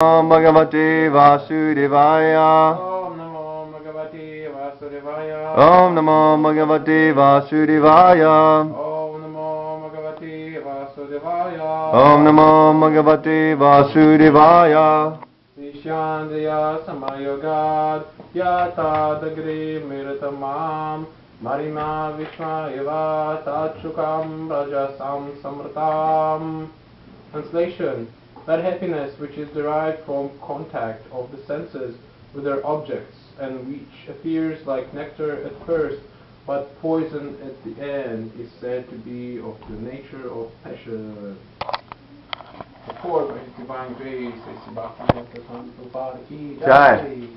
Bhagavate Vasudevaya. Om Namo Bhagavate Vasudevaya. Om Namo Bhagavate Vasudevaya. Om Namo Bhagavate Vasudevaya. Om Namo Bhagavate Vasudevaya. Vishyandriya Samayogad Yata Dagri Miritamam Marima Vishmayava Tatchukam Rajasam Samritam. Translation: that happiness which is derived from contact of the senses with their objects, and which appears like nectar at first, but poison at the end, is said to be of the nature of passion. Support by His Divine Grace, Bhakta Ronny. Jai.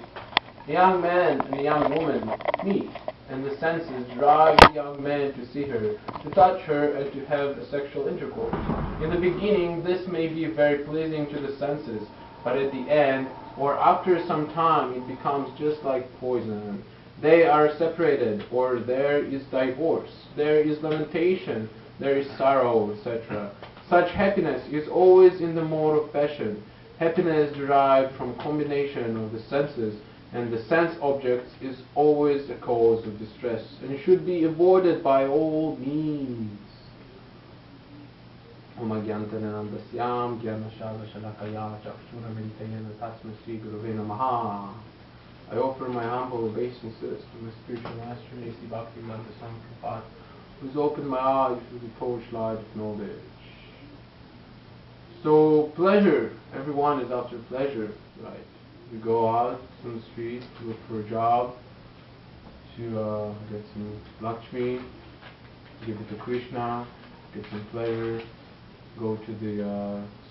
A young man and a young woman meet, and the senses drive the young man to see her, to touch her, and to have a sexual intercourse. In the beginning, this may be very pleasing to the senses, but at the end, or after some time, it becomes just like poison. They are separated, or there is divorce, there is lamentation, there is sorrow, etc. Such happiness is always in the mode of passion. Happiness derived from combination of the senses and the sense objects is always a cause of distress and should be avoided by all means. I offer my humble obeisances to my spiritual master, A.C. Bhakta Prabhupada, who's opened my eyes to the torch light of knowledge. So pleasure, everyone is after pleasure, right? We go out on the street to look for a job, to get some Lakshmi, give it to Krishna, get some pleasure, go to the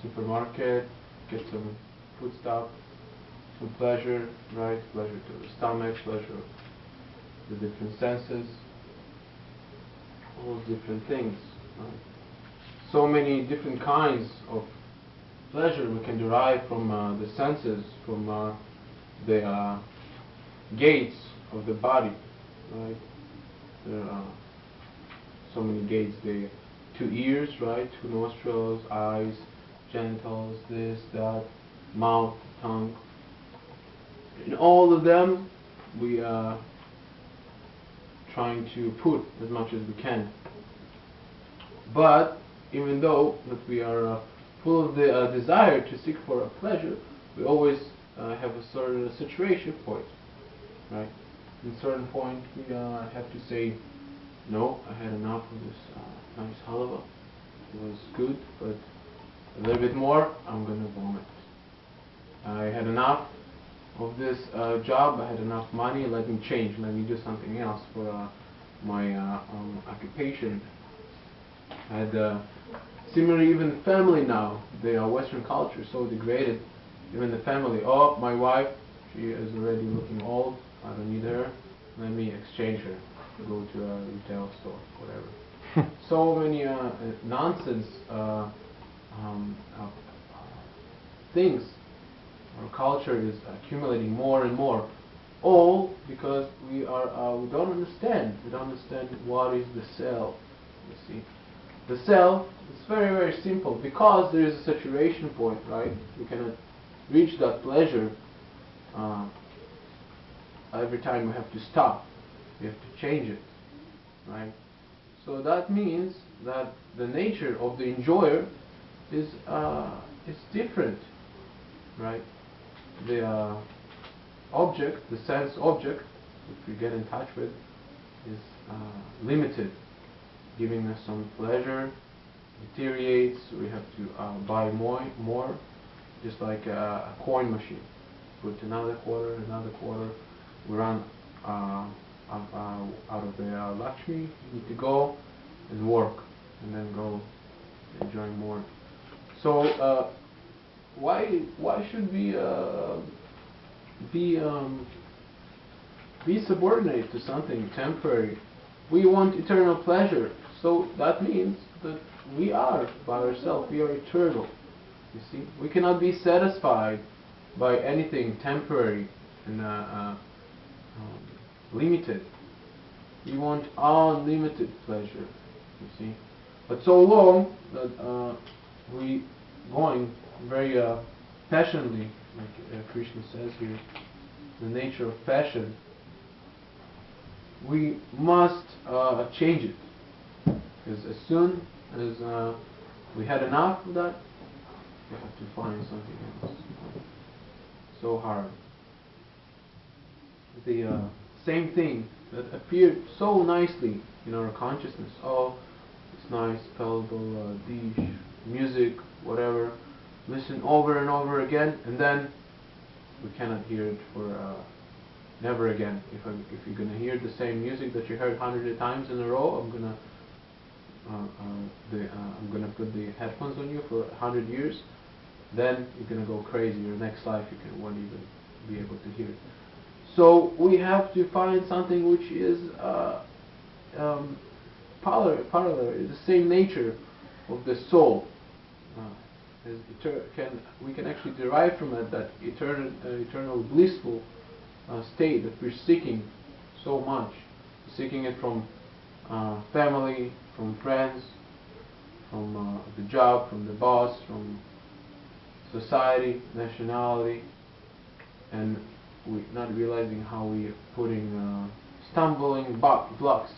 supermarket, get some food stuff, some pleasure, right? Pleasure to the stomach, pleasure to the different senses, all different things, right? So many different kinds of pleasure we can derive from the senses, from the gates of the body, right? There are so many gates. The 2 ears, right? 2 nostrils, eyes, genitals, this, that, mouth, tongue. In all of them, we are trying to put as much as we can. But even though that we are full of the desire to seek for a pleasure, we always have a certain saturation point, right? In a certain point, we have to say, no, I had enough of this nice halava. It was good, but a little bit more, I'm going to vomit. I had enough of this job, I had enough money, let me change, let me do something else for my occupation. I had similarly, even the family now, the Western culture is so degraded. Even the family, oh, my wife, she is already looking old, I don't need her, let me exchange her, go to a retail store, whatever. So many nonsense things. Our culture is accumulating more and more, all because we don't understand what is the self, you see. The self is very, very simple, because there is a saturation point, right? We cannot reach that pleasure. Every time we have to stop, we have to change it, right? So that means that the nature of the enjoyer is different, right? The object, the sense object, which we get in touch with, is limited, giving us some pleasure, deteriorates, we have to buy more, just like a coin machine. Put another quarter, we run out of the Lakshmi, you need to go and work, and then go enjoy more. So why should we be subordinate to something temporary? We want eternal pleasure, so that means that we are by ourselves, we are eternal. You see, we cannot be satisfied by anything temporary and limited. We want unlimited pleasure, you see. But so long that we going very passionately like Krishna says here, the nature of passion, we must change it. Because as soon as we had enough of that, we have to find something else. So hard. The same thing that appeared so nicely in our consciousness. Oh, it's nice, palatable dish, music, whatever. Listen over and over again, and then we cannot hear it for never again. If you're gonna hear the same music that you heard 100 times in a row, I'm gonna put the headphones on you for 100 years. Then you're gonna go crazy. Your next life you won't even be able to hear it. So we have to find something which is parallel, is the same nature of the soul. We can actually derive from it that eternal blissful state that we're seeking so much. Seeking it from family, from friends, from the job, from the boss, from society, nationality, and we're not realizing how we're putting stumbling blocks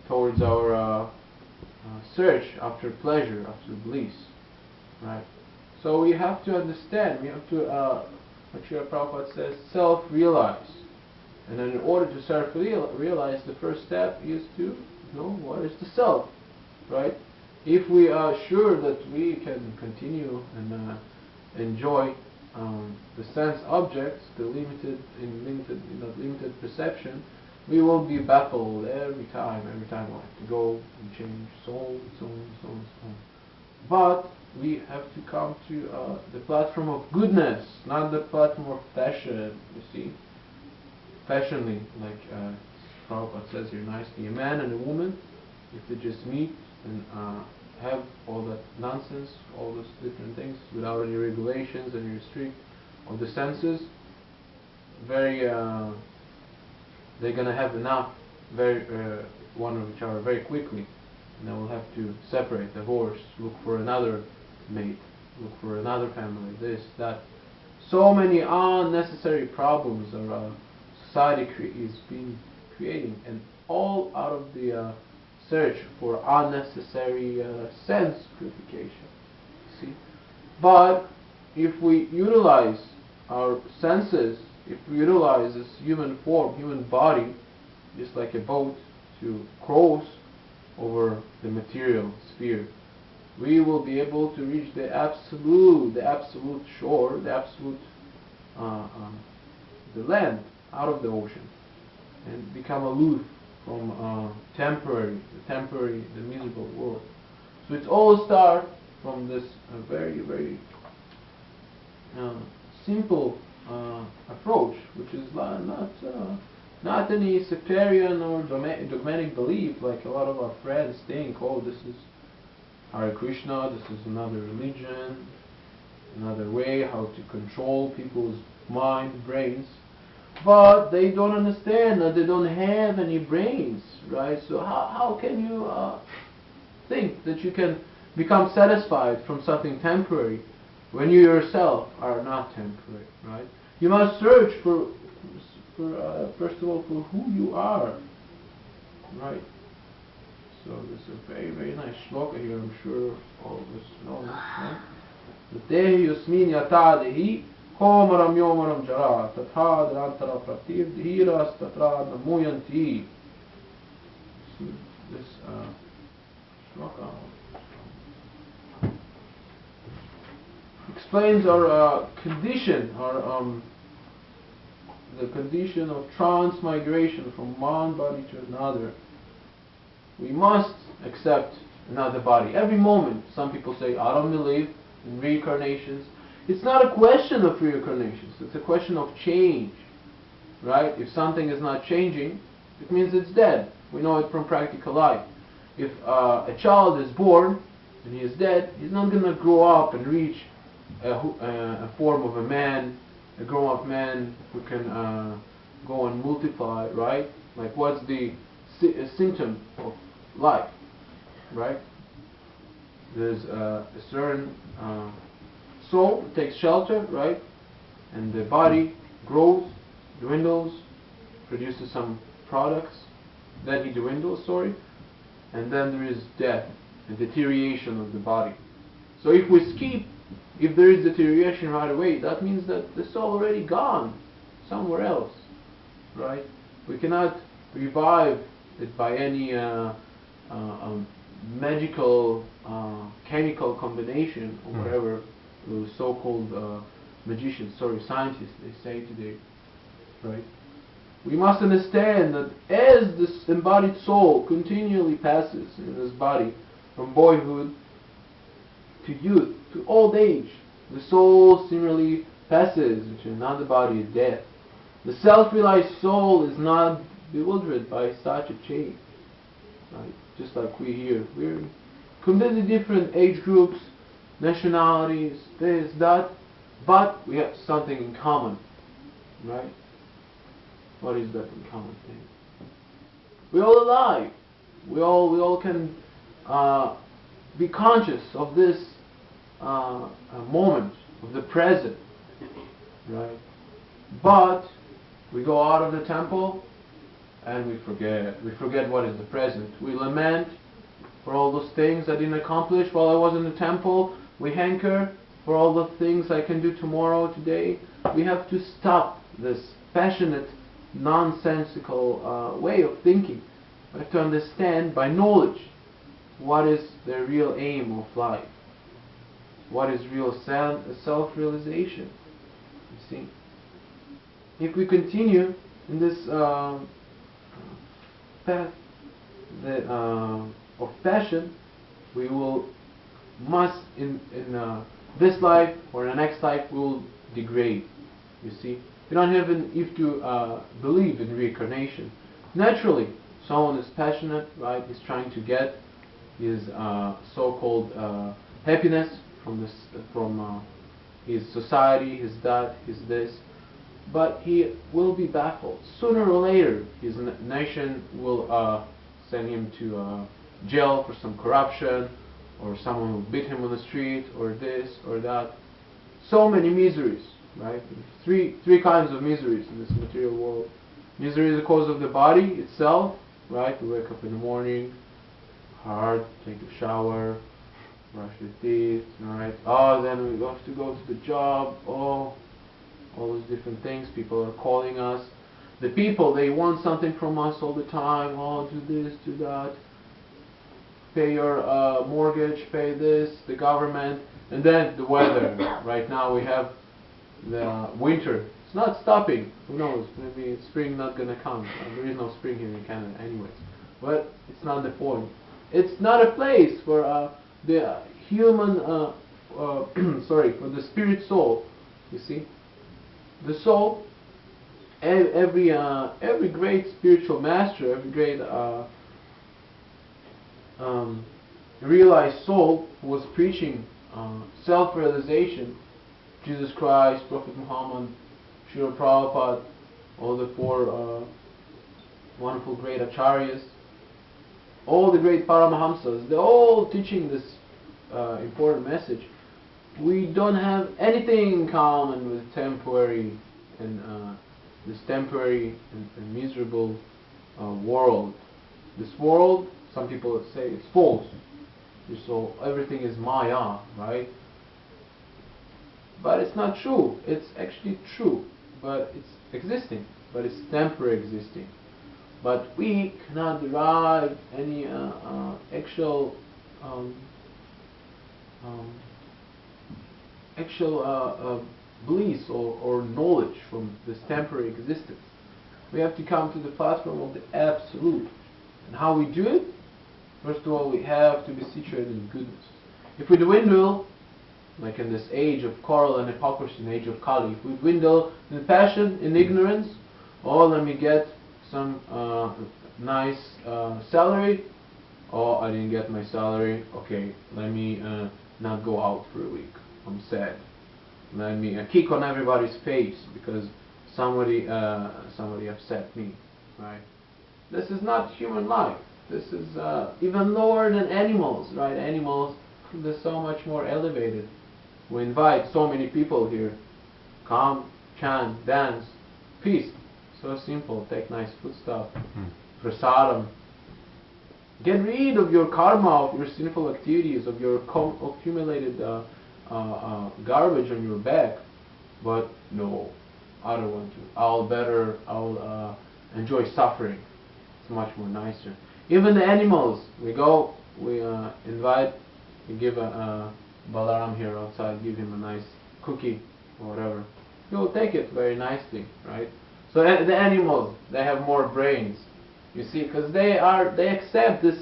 towards our search after pleasure, after bliss, right? So we have to understand, we have to, what Srila Prabhupada says, self-realize. And then in order to self-realize, the first step is to know what is the self, right? If we are sure that we can continue and enjoy the sense objects, the limited perception, we will be baffled every time we have to go and change so on. But we have to come to the platform of goodness, not the platform of fashion, you see. Fashionly, like Prabhupada says here nicely, a man and a woman, if they just meet and have all that nonsense, all those different things, without any regulations and restrict of the senses, they're gonna have enough, one of each other very quickly, and they will have to separate, divorce, look for another mate, look for another family, this, that. So many unnecessary problems our society is being creating, and all out of the search for unnecessary sense purification. See, but if we utilize our senses, if we utilize this human form, human body, just like a boat to cross over the material sphere, we will be able to reach the absolute shore, the absolute the land out of the ocean, and become aloof from the miserable world. So it all starts from this very, very simple approach, which is not any sectarian or dogmatic belief like a lot of our friends think. Oh, this is Hare Krishna, this is another religion, another way how to control people's mind, brains. But they don't understand that they don't have any brains, right? So how can you think that you can become satisfied from something temporary when you yourself are not temporary, right? You must search for first of all, for who you are, right? So this is a very, very nice shloka here. I'm sure all of us know this, right? Dehi yusmin yata dehi komaram yomaram jara tatha drantara pratir dhiras tatra namuyanti. This shloka explains our condition, the condition of transmigration from one body to another. We must accept another body. Every moment, some people say, I don't believe in reincarnations. It's not a question of reincarnations, it's a question of change. Right? If something is not changing, it means it's dead. We know it from practical life. If a child is born and he is dead, he's not going to grow up and reach a form of a man, a grown-up man who can go and multiply, right? Like what's the symptom of life, right? There's a certain soul that takes shelter, right? and the body grows, dwindles, produces some products, then he dwindles, and then there is death, and deterioration of the body. So if we skip, if there is deterioration right away, that means that the soul already gone somewhere else, right? We cannot revive it by any magical chemical combination or whatever those so-called magicians, scientists, they say today, right? We must understand that as this embodied soul continually passes in this body from boyhood to youth to old age, the soul similarly passes into another body at death. The self-realized soul is not bewildered by such a change, right? Just like we here, we're in completely different age groups, nationalities, this, that, but we have something in common, right? What is that in common thing? We're all alive. We all can be conscious of this moment, of the present, right? But we go out of the temple and we forget. We forget what is the present. We lament for all those things I didn't accomplish while I was in the temple. We hanker for all the things I can do tomorrow, today. We have to stop this passionate, nonsensical way of thinking. We have to understand by knowledge what is the real aim of life. What is real self-realization. You see? If we continue in this path of passion, we must in this life or in the next life we will degrade. You see, you don't even have to believe in reincarnation. Naturally, someone is passionate, right? He's trying to get his so-called happiness from his society, his that, his this. But he will be baffled. Sooner or later, his nation will send him to jail for some corruption, or someone will beat him on the street, or this, or that. So many miseries, right? Three kinds of miseries in this material world. Misery is the cause of the body itself, right? We wake up in the morning, hard, take a shower, brush your teeth, right? Oh, then we have to go to the job, oh, all those different things. People are calling us. The people, they want something from us all the time. Oh, do this, do that. Pay your mortgage, pay this, the government. And then the weather. Right now we have the winter. It's not stopping. Who knows? Maybe spring not going to come. There is no spring here in Canada anyways. But it's not the point. It's not a place for the human, for the spirit soul. You see? The soul, every great spiritual master, every great realized soul who was preaching self-realization, Jesus Christ, Prophet Muhammad, Srila Prabhupada, all the four wonderful great acharyas, all the great Paramahamsas, they're all teaching this important message. We don't have anything in common with temporary and this temporary and miserable world. This world, some people say it's false. So everything is Maya, right? But it's not true. It's actually true, but it's existing, but it's temporary existing. But we cannot derive any actual bliss or knowledge from this temporary existence. We have to come to the platform of the Absolute. And how we do it? First of all, we have to be situated in goodness. If we dwindle, like in this age of quarrel and hypocrisy, in the age of Kali, if we dwindle in passion, in ignorance, oh, let me get some nice salary. Oh, I didn't get my salary. Okay, let me not go out for a week. I'm sad. Let me kick on everybody's face because somebody upset me, right? This is not human life. This is even lower than animals, right? Animals, they're so much more elevated. We invite so many people here. Come, chant, dance, feast. So simple. Take nice food stuff, prasadam. Get rid of your karma, of your sinful activities, of your accumulated garbage on your back. But no, I don't want to. I'll enjoy suffering. It's much more nicer. Even the animals, we go, we invite, we give a Balaram here outside, give him a nice cookie or whatever. He will take it very nicely, right? So the animals, they have more brains, you see, because they accept this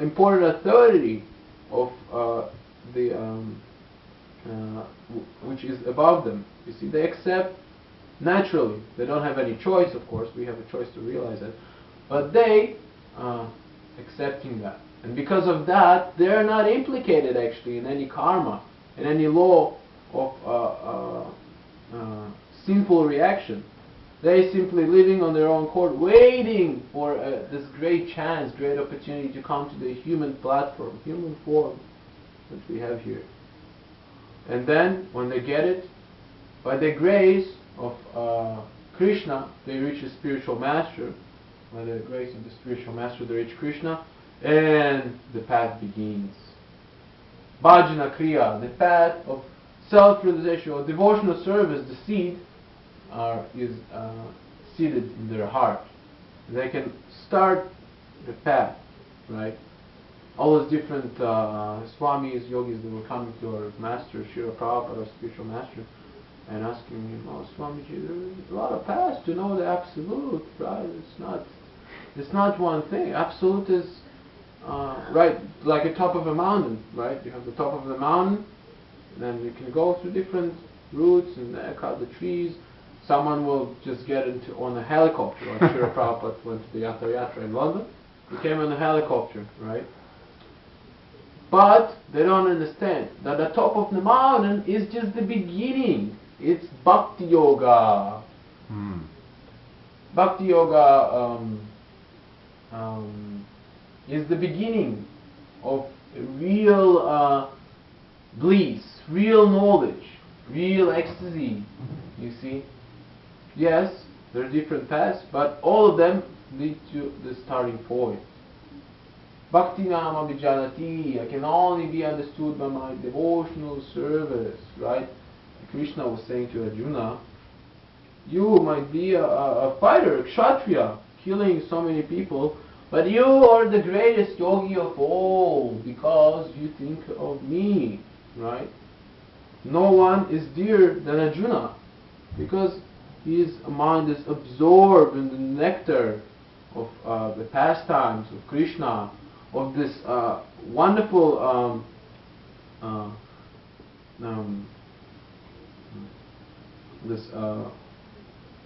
important authority of which is above them. You see, they accept naturally. They don't have any choice, of course. We have a choice to realize it, but they accepting that, and because of that, they are not implicated actually in any karma, in any law of sinful reaction. They simply living on their own court, waiting for this great chance, great opportunity to come to the human platform, human form that we have here. And then, when they get it, by the grace of Krishna, they reach a spiritual master. By the grace of the spiritual master, they reach Krishna, and the path begins. Bhajana Kriya, the path of self-realization or devotional service, the seed is seated in their heart. They can start the path, right? All those different swamis, yogis that were coming to our master, Srila Prabhupada, our spiritual master, and asking him, "Oh, Swamiji, there's a lot of paths to know the absolute, right? It's not one thing. Absolute is right, like a top of a mountain, right? You have the top of the mountain, then you can go through different routes and cut the trees. Someone will just get on a helicopter, like Srila Prabhupada went to the Yatra in London. He came on a helicopter, right? But they don't understand that the top of the mountain is just the beginning. It's Bhakti Yoga. Bhakti Yoga is the beginning of real bliss, real knowledge, real ecstasy, you see. Yes, there are different paths, but all of them lead to the starting point. Bhakti nama vijanati can only be understood by my devotional service, right? Krishna was saying to Arjuna, you might be a fighter, a kshatriya, killing so many people, but you are the greatest yogi of all because you think of me, right? No one is dearer than Arjuna because his mind is absorbed in the nectar of the pastimes of Krishna, of this wonderful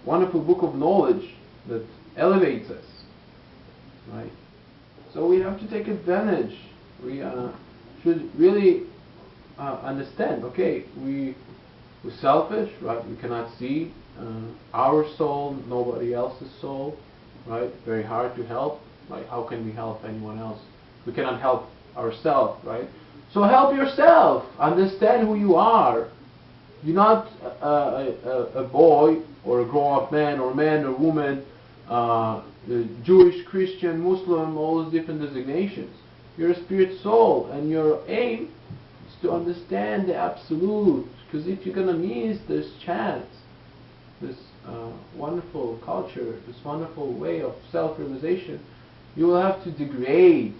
wonderful book of knowledge that elevates us, right? So we have to take advantage. We should really understand, okay, we're selfish, right? We cannot see our soul, nobody else's soul, right? Very hard to help, right? How can we help anyone else? We cannot help ourselves, right? So help yourself. Understand who you are. You're not a boy or a grown-up man or woman, Jewish, Christian, Muslim, all those different designations. You're a spirit soul, and your aim is to understand the absolute. Because if you're going to miss this chance, this wonderful culture, this wonderful way of self-realization, you will have to degrade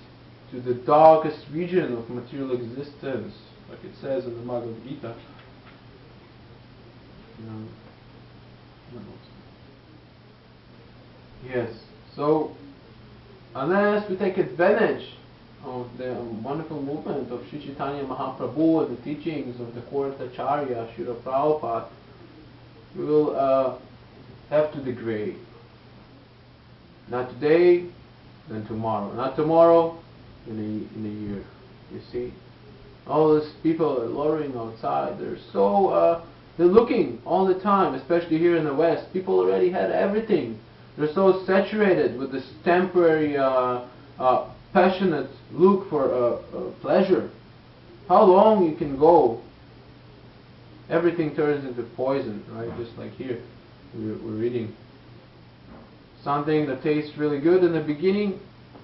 to the darkest region of material existence, like it says in the Bhagavad-gita. Yes, so unless we take advantage of the wonderful movement of Sri Chaitanya Mahaprabhu and the teachings of the fourth Acharya, Srila Prabhupada, we will have to degrade. Not today, then tomorrow. Not tomorrow, in a year. You see? All these people are lowering outside. They're so, they're looking all the time, especially here in the West. People already had everything. They're so saturated with this temporary, passionate look for pleasure. How long you can go everything turns into poison, right? Just like here, we're reading something that tastes really good in the beginning,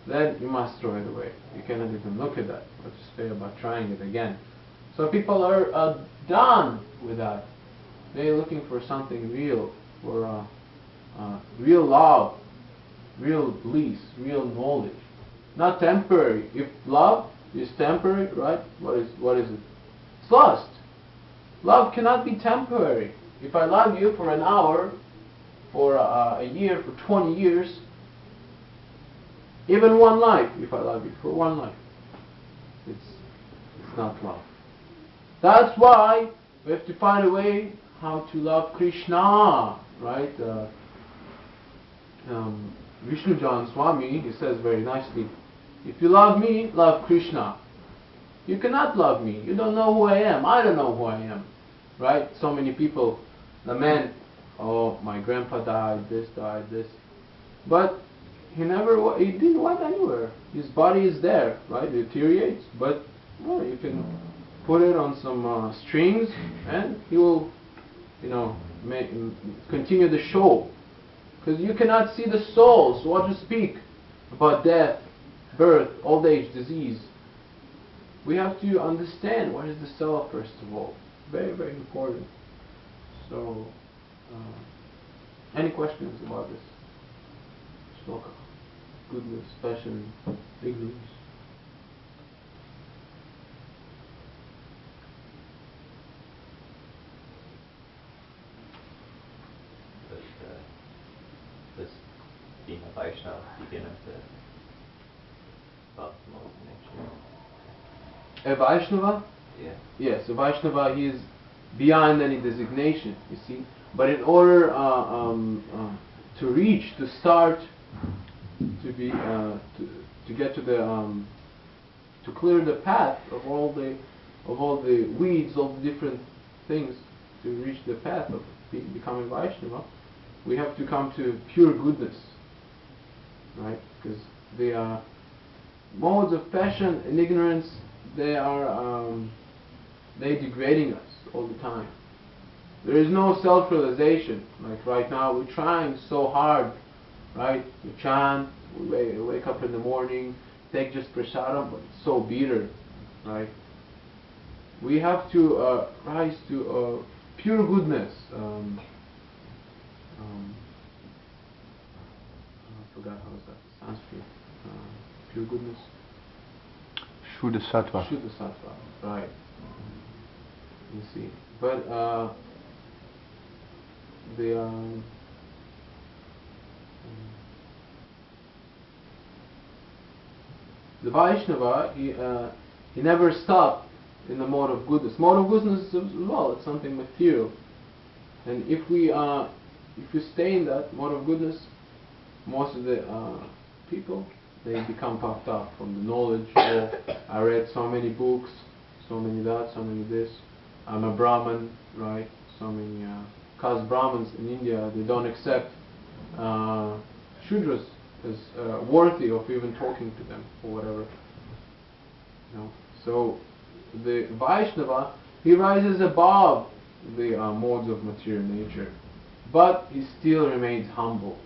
then you must throw it away. You cannot even look at that, or to say about trying it again. So people are done with that. They're looking for something real, for real love, real bliss, real knowledge, not temporary. If love is temporary, right? What is it? It's lust. Love cannot be temporary. If I love you for an hour, for a year, for 20 years, even one life, if I love you for one life, it's not love. That's why we have to find a way how to love Krishna, right? Vishnu Jan Swami, he says very nicely, if you love me, love Krishna. You cannot love me. You don't know who I am. I don't know who I am. Right? So many people lament, oh, my grandpa died, this. But he didn't went anywhere. His body is there, right? It deteriorates, but well, you can put it on some strings and he will, continue the show. Because you cannot see the soul, so what to speak about death, birth, old age, disease. We have to understand what is the self first of all. Very, very important. So, any questions about this? Shloka, goodness, passion, ignorance. Does being a Vaishnava begin at the bottom of nature? A Vaishnava? Yeah. Yes, a Vaishnava, he is beyond any designation, you see. But in order to reach, to start, to be, to get to the, to clear the path of all the weeds, all the different things, to reach the path of becoming Vaishnava, we have to come to pure goodness, right? Because the modes of passion and ignorance, they are they degrading us all the time. There is no self-realization. Like right now, we're trying so hard, right? We chant, we wake up in the morning, take just prasadam, but it's so bitter, right? We have to rise to pure goodness. I forgot how is that Sanskrit. Pure goodness. Shuddha Sattva. Shuddha Sattva, right. You see. But the Vaishnava, he never stopped in the mode of goodness. Mode of goodness as well, it's something material. And if we stay in that mode of goodness, most of the people, they become puffed up from the knowledge. Oh, I read so many books, so many that, so many this. I'm a Brahmin, right? So many caste Brahmins in India, they don't accept Shudras as worthy of even talking to them or whatever. So the Vaishnava, he rises above the modes of material nature, but he still remains humble.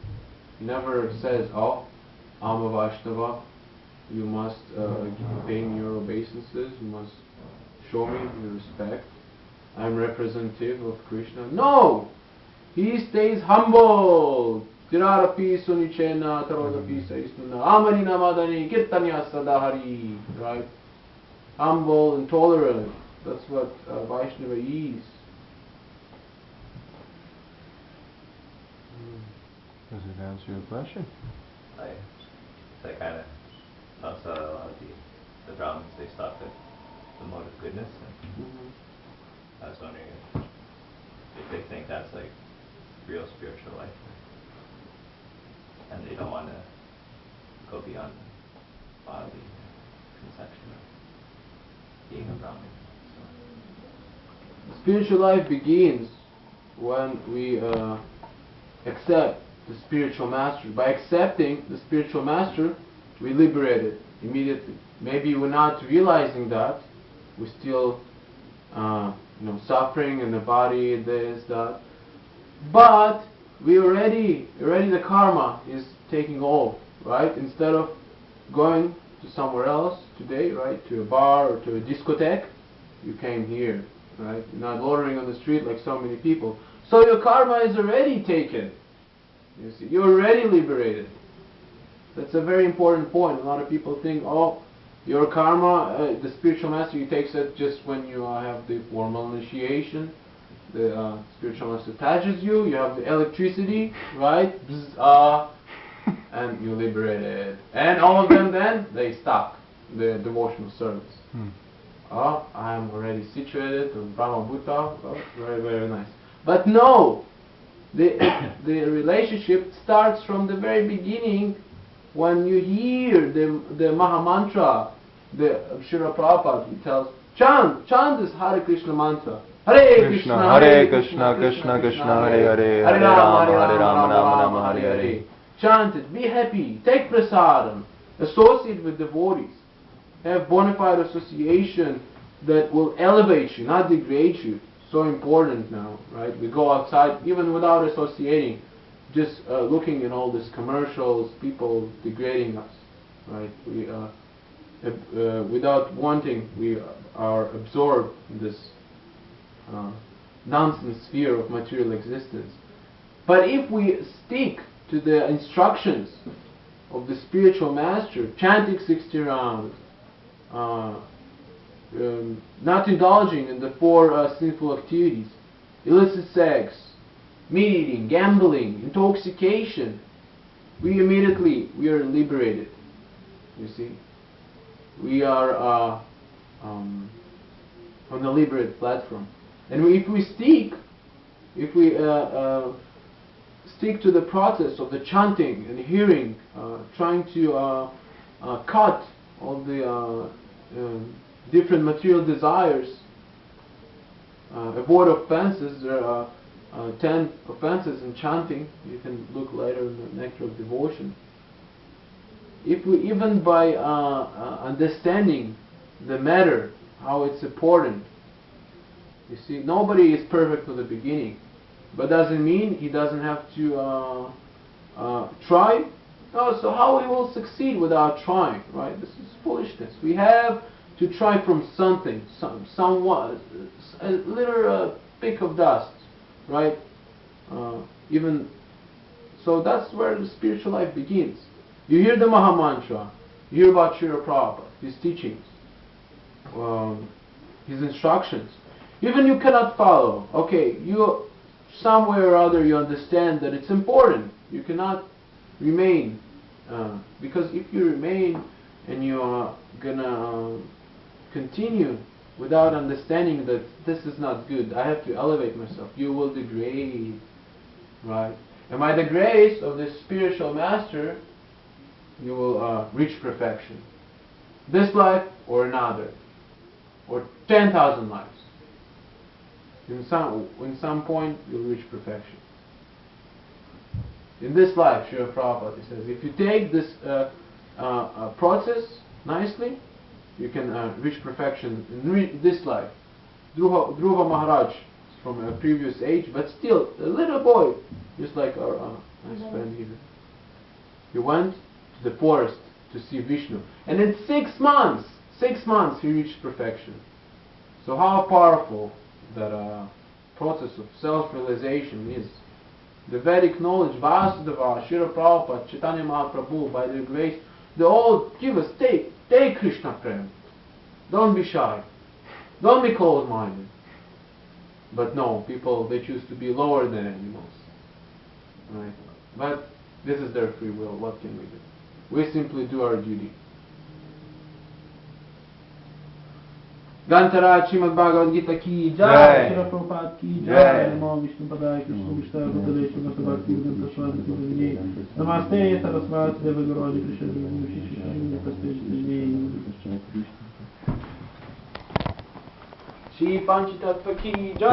He never says, oh, I'm a Vaishnava, you must pay me your obeisances, you must show me your respect, I'm representative of Krishna. No! He stays humble. Tirarapi sunichena tarodapi saisnuna amanina madani kirtanya sadahari. Right? Humble and tolerant. That's what Vaishnava is. Does it answer your question? I kind of also a lot of the Brahmins, they stop at the mode of goodness. And I was wondering if they think that's like real spiritual life, and they don't want to go beyond the bodily conception of being a Brahmin. So. Spiritual life begins when we accept the spiritual master. By accepting the spiritual master, we liberate it immediately. Maybe we're not realizing that, we're still suffering in the body, this, that. But we already the karma is taking off, right? Instead of going to somewhere else today, right, to a bar or to a discotheque, you came here, right? You're not loitering on the street like so many people. So your karma is already taken. You see, you're already liberated. That's a very important point. A lot of people think, oh, your karma, the spiritual master, he takes it just when you have the formal initiation. The spiritual master attaches you, you have the electricity, right? Bzz, and you're liberated. And all of them then, they stop the devotional service. Oh, I'm already situated in Brahma Bhuta. Oh, very, very nice. But no, the relationship starts from the very beginning when you hear the Maha Mantra. The Srila Prabhupada, he tells, chant this Hare Krishna mantra. Hare Krishna, Hare Krishna, Krishna Krishna, Hare Hare, Hare Rama, Hare Rama, Rama Rama, Hare Hare. Chant it, be happy, take prasadam, associate with devotees, have bona fide association that will elevate you, not degrade you. So important now, right? We go outside even without associating, just looking at all these commercials, people degrading us, right? We without wanting, we are absorbed in this nonsense sphere of material existence. But if we stick to the instructions of the spiritual master, chanting 60 rounds, not indulging in the 4 sinful activities, illicit sex, meat eating, gambling, intoxication, we are liberated. You see, we are on the liberated platform. And if we stick to the process of the chanting and hearing, trying to cut all the different material desires, avoid offenses. There are 10 offenses in chanting. You can look later in the Nectar of Devotion. If we, even by understanding the matter, how it's important, you see, nobody is perfect from the beginning, but doesn't mean he doesn't have to try. No, so how he will succeed without trying, right? This is foolishness. We have to try from something, somewhat, a little peak of dust, right? Even so, that's where the spiritual life begins. You hear the Maha Mantra, you hear about Srila Prabhupada, his teachings, his instructions. Even you cannot follow. Okay, you somewhere or other you understand that it's important. You cannot remain, because if you remain and you are gonna continue without understanding that this is not good, I have to elevate myself, you will degrade, right? And by the grace of this spiritual master, you will reach perfection. This life or another, or 10,000 lives. In some point, you'll reach perfection. In this life, Srila Prabhupada says, if you take this process nicely, you can reach perfection in this life. Dhruva Maharaj is from a previous age, but still a little boy, just like our nice friend here. He went to the forest to see Vishnu, and in 6 months he reached perfection. So how powerful that process of self-realization is. The Vedic knowledge, Vasudeva, Srila Prabhupada, Chaitanya Mahaprabhu, by their grace, they all give us, take Krishna Prem. Don't be shy. Don't be closed-minded. But no, people, they choose to be lower than animals. Right? But this is their free will. What can we do? We simply do our duty. Gantara Srimad Bhagavad-gita ki jai, Srila Prabhupada ki jai, Namo Vishnu Padaya Krishna Vishnu Padaya Srimad Bhakti Swami Vini, Namaste Saraswati Deva Guru Krishna Vini, Shri Panchatattva ki jai.